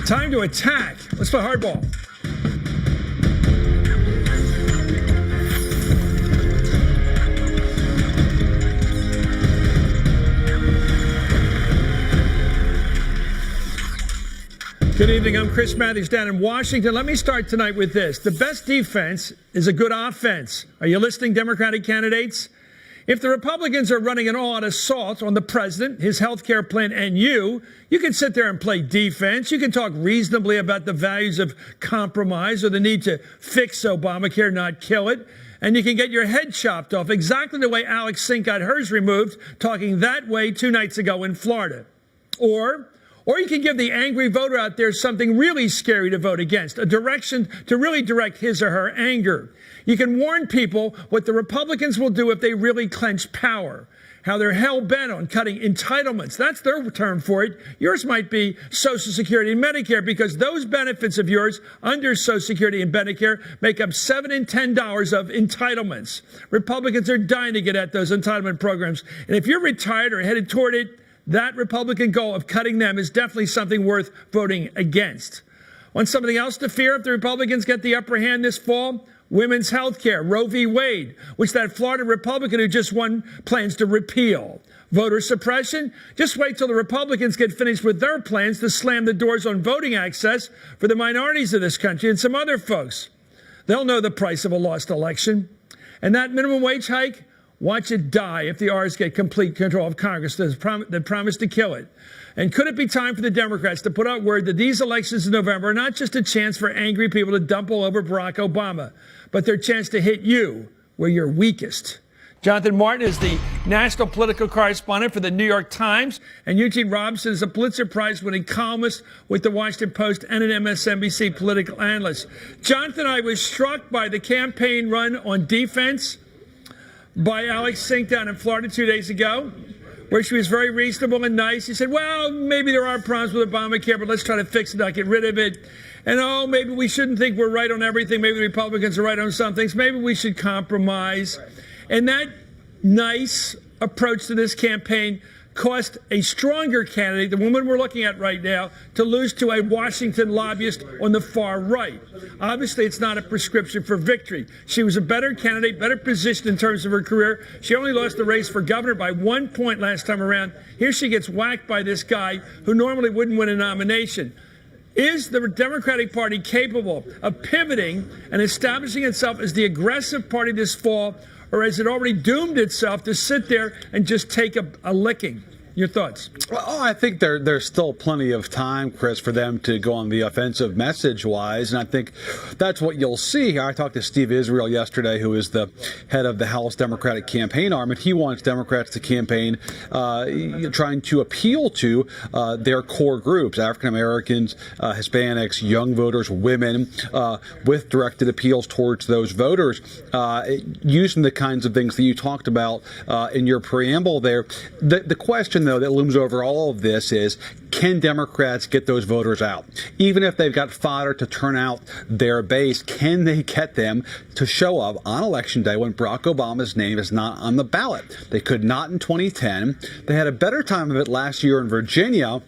Time to attack. Let's play hardball. Good evening. I'm Chris Matthews down in Washington. Let me start tonight with this. The best defense is a good offense. Are you listening, Democratic candidates? If the Republicans are running an all-out assault on the president, his health care plan, and you can sit there and play defense. You can talk reasonably about the values of compromise or the need to fix Obamacare, not kill it. And you can get your head chopped off exactly the way Alex Sink got hers removed, talking that way 2 nights ago in Florida. Or you can give the angry voter out there something really scary to vote against, a direction to really direct his or her anger. You can warn people what the Republicans will do if they really clench power, how they're hell-bent on cutting entitlements. That's their term for it. Yours might be Social Security and Medicare, because those benefits of yours under Social Security and Medicare make up $7 and $10 of entitlements. Republicans are dying to get at those entitlement programs. And if you're retired or headed toward it, that Republican goal of cutting them is definitely something worth voting against. Want something else to fear if the Republicans get the upper hand this fall? Women's health care, Roe v. Wade, which that Florida Republican who just won plans to repeal. Voter suppression? Just wait till the Republicans get finished with their plans to slam the doors on voting access for the minorities of this country and some other folks. They'll know the price of a lost election. And that minimum wage hike? Watch it die if the R's get complete control of Congress that promised to kill it. And could it be time for the Democrats to put out word that these elections in November are not just a chance for angry people to dump all over Barack Obama, but their chance to hit you where you're weakest? Jonathan Martin is the national political correspondent for the New York Times, and Eugene Robinson is a Pulitzer Prize-winning columnist with the Washington Post and an MSNBC political analyst. Jonathan, I was struck by the campaign run on defense by Alex Sink down in Florida 2 days ago, where she was very reasonable and nice. He said, well, maybe there are problems with Obamacare, but let's try to fix it, not get rid of it. And, oh, maybe we shouldn't think we're right on everything. Maybe the Republicans are right on some things. Maybe we should compromise. And that nice approach to this campaign cost a stronger candidate, the woman we're looking at right now, to lose to a Washington lobbyist on the far right. Obviously, it's not a prescription for victory. She was a better candidate, better positioned in terms of her career. She only lost the race for governor by 1 point last time around. Here she gets whacked by this guy who normally wouldn't win a nomination. Is the Democratic Party capable of pivoting and establishing itself as the aggressive party this fall, or has it already doomed itself to sit there and just take a licking? Your thoughts? Well, I think there's still plenty of time, Chris, for them to go on the offensive message-wise, and I think that's what you'll see here. I talked to Steve Israel yesterday, who is the head of the House Democratic campaign arm, and he wants Democrats to campaign trying to appeal to their core groups, African Americans, Hispanics, young voters, women, with directed appeals towards those voters, using the kinds of things that you talked about in your preamble there. The question, though, that looms over all of this is, can Democrats get those voters out? Even if they've got fodder to turn out their base, can they get them to show up on Election Day when Barack Obama's name is not on the ballot? They could not in 2010. They had a better time of it last year in Virginia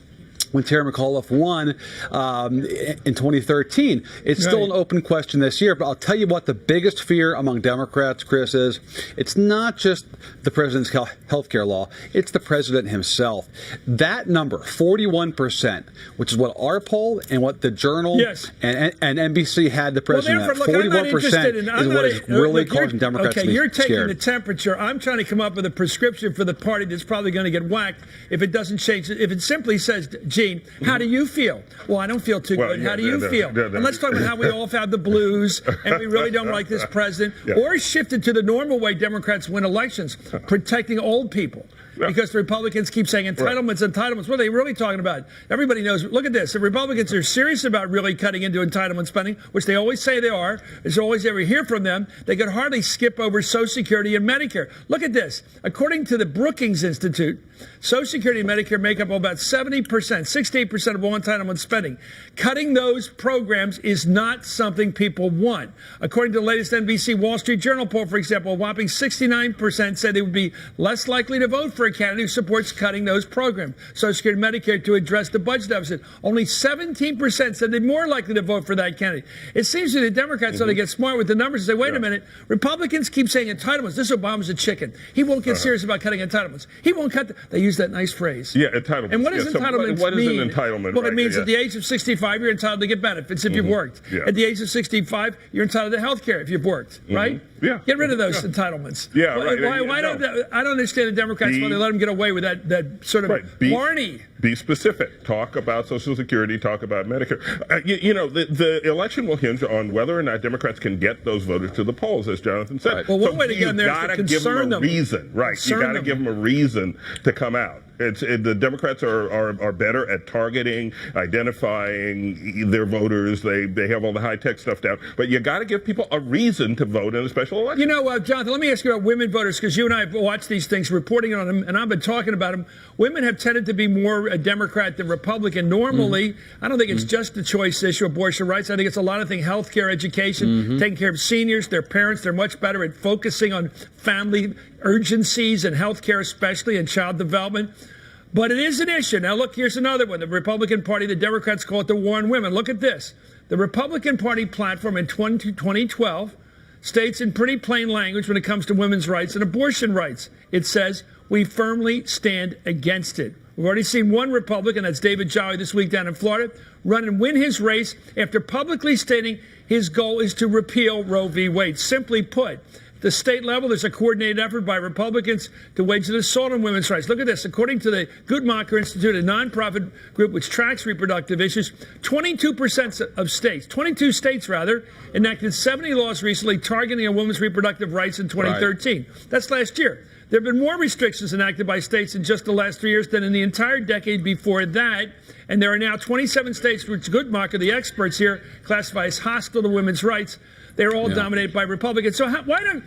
when Terry McAuliffe won in 2013. It's still an open question this year, but I'll tell you what the biggest fear among Democrats, Chris, is. It's not just the president's health care law, it's the president himself. That number, 41%, which is what our poll and what the Journal and NBC had the president at, 41% is what is really causing Democrats to be you're taking scared. The temperature. I'm trying to come up with a prescription for the party that's probably going to get whacked if it doesn't change. If it simply says, Gene, how do you feel? Well, I don't feel too good. How do you feel? And let's talk about how we all have the blues and we really don't like this president. Or shift it to the normal way Democrats win elections, protecting old people. Because the Republicans keep saying entitlements, entitlements. What are they really talking about? Everybody knows. Look at this. The Republicans are serious about really cutting into entitlement spending, which they always say they are. As always ever hear from them, they could hardly skip over Social Security and Medicare. Look at this. According to the Brookings Institute, Social Security and Medicare make up about 70%, 68% of all entitlement spending. Cutting those programs is not something people want. According to the latest NBC Wall Street Journal poll, for example, a whopping 69% said they would be less likely to vote for for a candidate who supports cutting those programs, Social Security, Medicare, to address the budget deficit. Only 17% said they're more likely to vote for that candidate. It seems to the Democrats ought to get smart with the numbers and say, wait a minute, Republicans keep saying entitlements. This Obama's a chicken. He won't get serious about cutting entitlements. He won't cut. They use that nice phrase. Yeah, entitlements. And what does entitlements mean? What is an entitlement? Well, it means at the age of 65, you're entitled to get benefits if you've worked. At the age of 65, you're entitled to health care if you've worked, right? Yeah. Get rid of those entitlements. Yeah, right. Why don't I don't understand the Democrats when they let them get away with that sort of blarney. Be specific. Talk about Social Security. Talk about Medicare. The election will hinge on whether or not Democrats can get those voters to the polls, as Jonathan said. Right. Well, one way to get them there is to concern them. Reason, right? You got to give them a reason to come out. The Democrats are better at targeting, identifying their voters. They have all the high-tech stuff down. But you got to give people a reason to vote in a special election. You know, Jonathan, let me ask you about women voters, because you and I have watched these things, reporting on them, and I've been talking about them. Women have tended to be more a Democrat than Republican. Normally, I don't think it's just a choice issue, abortion rights. I think it's a lot of things, health care, education, taking care of seniors, their parents. They're much better at focusing on family urgencies and health care especially, and child development. But it is an issue. Now, look, here's another one. The Republican Party, the Democrats call it the war on women. Look at this. The Republican Party platform in 2012 states in pretty plain language when it comes to women's rights and abortion rights. It says, we firmly stand against it. We've already seen one Republican, that's David Jolly this week down in Florida, run and win his race after publicly stating his goal is to repeal Roe v. Wade. Simply put, at the state level, there's a coordinated effort by Republicans to wage an assault on women's rights. Look at this. According to the Guttmacher Institute, a nonprofit group which tracks reproductive issues, 22% of states, 22 states rather, enacted 70 laws recently targeting a woman's reproductive rights in 2013. Right. That's last year. There have been more restrictions enacted by states in just the last 3 years than in the entire decade before that. And there are now 27 states which Guttmacher, the experts here, classify as hostile to women's rights. They're all dominated by Republicans. So why don't,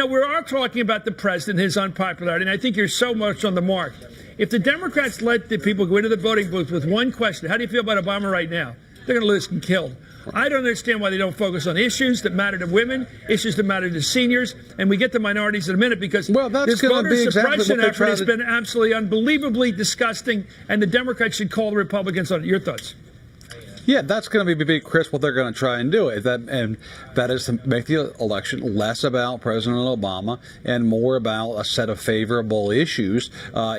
we're all talking about the president, his unpopularity, and I think you're so much on the mark. If the Democrats let the people go into the voting booth with one question, how do you feel about Obama right now? They're going to lose and killed. I don't understand why they don't focus on issues that matter to women, issues that matter to seniors, and we get to minorities in a minute because this voter suppression effort has been absolutely unbelievably disgusting, and the Democrats should call the Republicans on it. Your thoughts? Yeah, that's going to be, Chris, what they're going to try and do. And that is to make the election less about President Obama and more about a set of favorable issues,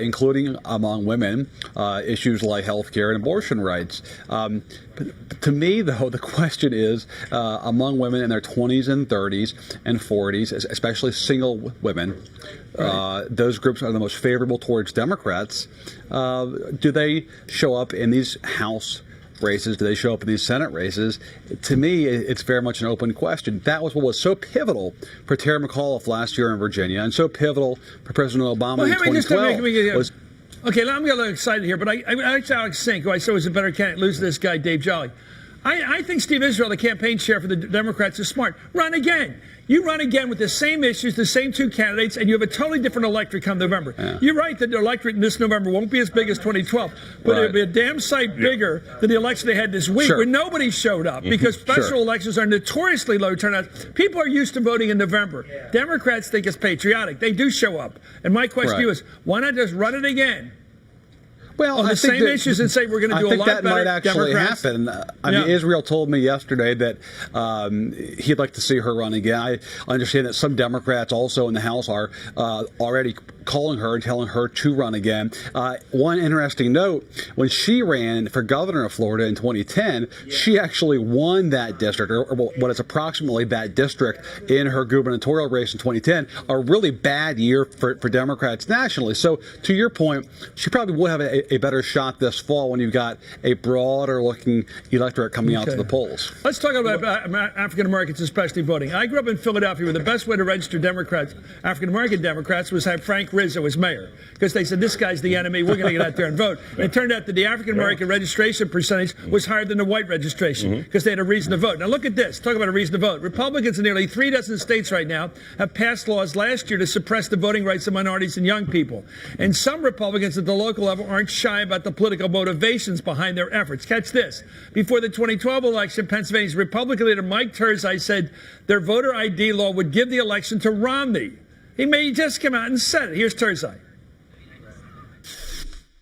including among women, issues like health care and abortion rights. To me, though, the question is among women in their 20s and 30s and 40s, especially single women, those groups are the most favorable towards Democrats. Do they show up in these House races? Do they show up in these Senate races? To me, it's very much an open question. That was what was so pivotal for Terry McAuliffe last year in Virginia, and so pivotal for President Obama in 2012. Okay, now I'm getting a little excited here, but I like Alex Sink, who I said was a better candidate, lose to this guy, Dave Jolly. I think Steve Israel, the campaign chair for the Democrats, is smart. Run again. You run again with the same issues, the same two candidates, and you have a totally different electorate come November. Yeah. You're right that the electorate in this November won't be as big as 2012, but it'll be a damn sight bigger than the election they had this week, where nobody showed up, because special elections are notoriously low turnout. People are used to voting in November. Democrats think it's patriotic. They do show up. And my question to you is, why not just run it again? Well, on the same issues and say we're going to do a lot better. I think that might actually happen. I mean, Israel told me yesterday that he'd like to see her run again. I understand that some Democrats also in the House are already calling her and telling her to run again. One interesting note, when she ran for governor of Florida in 2010, she actually won that district, or what is approximately that district, in her gubernatorial race in 2010, a really bad year for Democrats nationally. So to your point, she probably would have a better shot this fall when you've got a broader looking electorate coming out to the polls. Let's talk about African Americans, especially voting. I grew up in Philadelphia, where the best way to register Democrats, African American Democrats, was have Frank Rizzo as mayor, because they said, this guy's the enemy, we're going to get out there and vote. And it turned out that the African American registration percentage was higher than the white registration, because they had a reason to vote. Now look at this. Talk about a reason to vote. Republicans in nearly 3 dozen states right now have passed laws last year to suppress the voting rights of minorities and young people. And some Republicans at the local level aren't shy about the political motivations behind their efforts. Catch this. Before the 2012 election, Pennsylvania's Republican leader Mike Turzai said their voter ID law would give the election to Romney. He just came out and said it. Here's Turzai.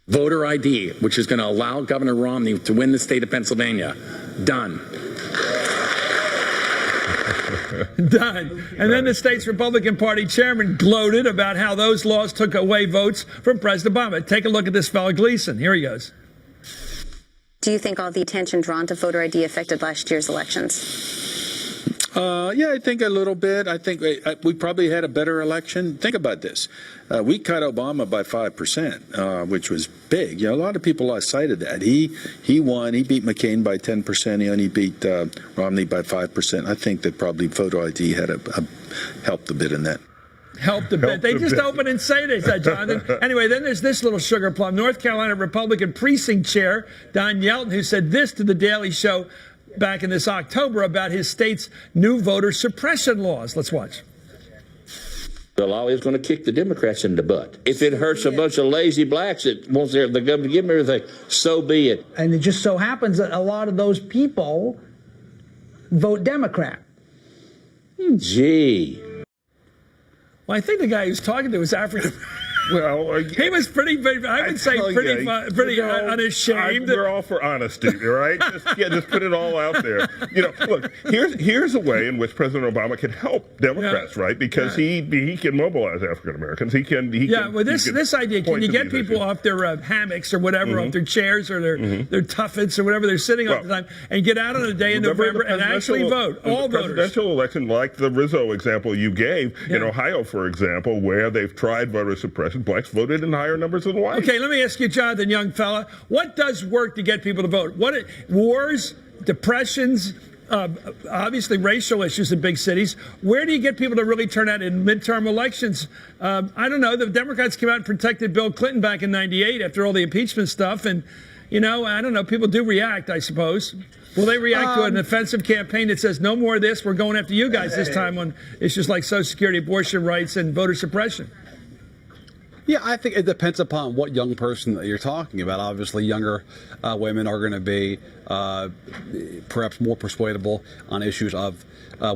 Voter ID, which is going to allow Governor Romney to win the state of Pennsylvania. Done. Done. And then the state's Republican Party chairman gloated about how those laws took away votes from President Obama. Take a look at this fellow Gleason. Here he goes. Do you think all the attention drawn to voter ID affected last year's elections? Yeah, I think a little bit. I think we probably had a better election. Think about this. We cut Obama by 5%, which was big. You know, a lot of people lost sight of that. He won. He beat McCain by 10%. And he beat Romney by 5%. I think that probably photo ID had helped a bit in that. Helped a bit. They just open and say they said, Jonathan. Anyway, then there's this little sugar plum. North Carolina Republican precinct chair Don Yelton, who said this to the Daily Show back in this October about his state's new voter suppression laws. Let's watch. The law is going to kick the Democrats in the butt. If it hurts a bunch of lazy blacks that wants the government to give them everything, so be it. And it just so happens that a lot of those people vote Democrat. Gee. Well, I think the guy he was talking to was African. Well, he was pretty, I would say, pretty unashamed. We're all for honesty, right? Just put it all out there. You know, look, here's a way in which President Obama can help Democrats, right? Because he can mobilize African Americans. He can. Well, this idea, can you get people off their hammocks or whatever, off their chairs or their tuffets or whatever they're sitting on at the time, and get out on a day in November and actually vote? All voters. Presidential election, like the Rizzo example you gave in Ohio, for example, where they've tried voter suppression. Blacks voted in higher numbers than whites. Okay, let me ask you, Jonathan, young fella, what does work to get people to vote? Wars, depressions, obviously racial issues in big cities. Where do you get people to really turn out in midterm elections? I don't know. The Democrats came out and protected Bill Clinton back in '98 after all the impeachment stuff. And, you know, I don't know. People do react, I suppose. Will they react to an offensive campaign that says, no more of this, we're going after you guys this time on issues like Social Security, abortion rights, and voter suppression? Yeah, I think it depends upon what young person that you're talking about. Obviously, younger women are going to be perhaps more persuadable on issues of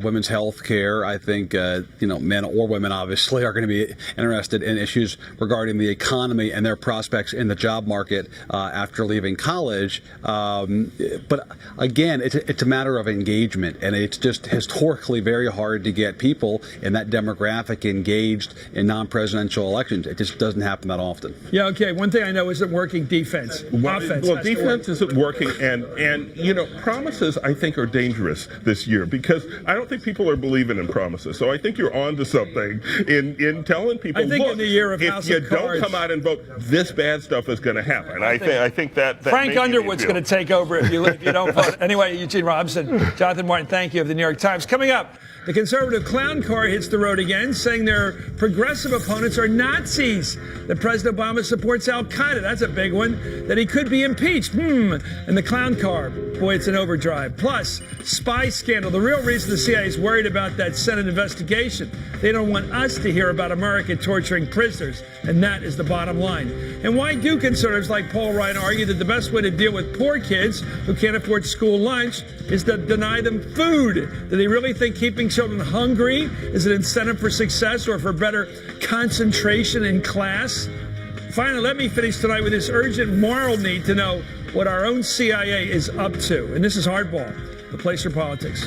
women's health care. I think, men or women obviously are going to be interested in issues regarding the economy and their prospects in the job market after leaving college. But again, it's a matter of engagement, and it's just historically very hard to get people in that demographic engaged in non-presidential elections. It just doesn't happen that often. Yeah, okay. One thing I know isn't working defense. Offense. Well, defense isn't working, and promises I think are dangerous this year because I don't think people are believing in promises. So I think you're onto something in telling people. I think look, in the year of House if of you Cards, don't come out and vote, this bad stuff is going to happen. I think that Frank Underwood's going to take over if you don't vote. Anyway, Eugene Robinson, Jonathan Martin, thank you of the New York Times. Coming up, the conservative clown car hits the road again, saying their progressive opponents are Nazis. That President Obama supports Al-Qaeda. That's a big one. That he could be impeached. And the clown car, boy, it's an overdrive. Plus, spy scandal. The real reason the CIA is worried about that Senate investigation. They don't want us to hear about America torturing prisoners. And that is the bottom line. And why do conservatives like Paul Ryan argue that the best way to deal with poor kids who can't afford school lunch is to deny them food? Do they really think keeping children hungry is an incentive for success or for better concentration in class? Finally, let me finish tonight with this urgent moral need to know what our own CIA is up to. And this is Hardball, the place for politics.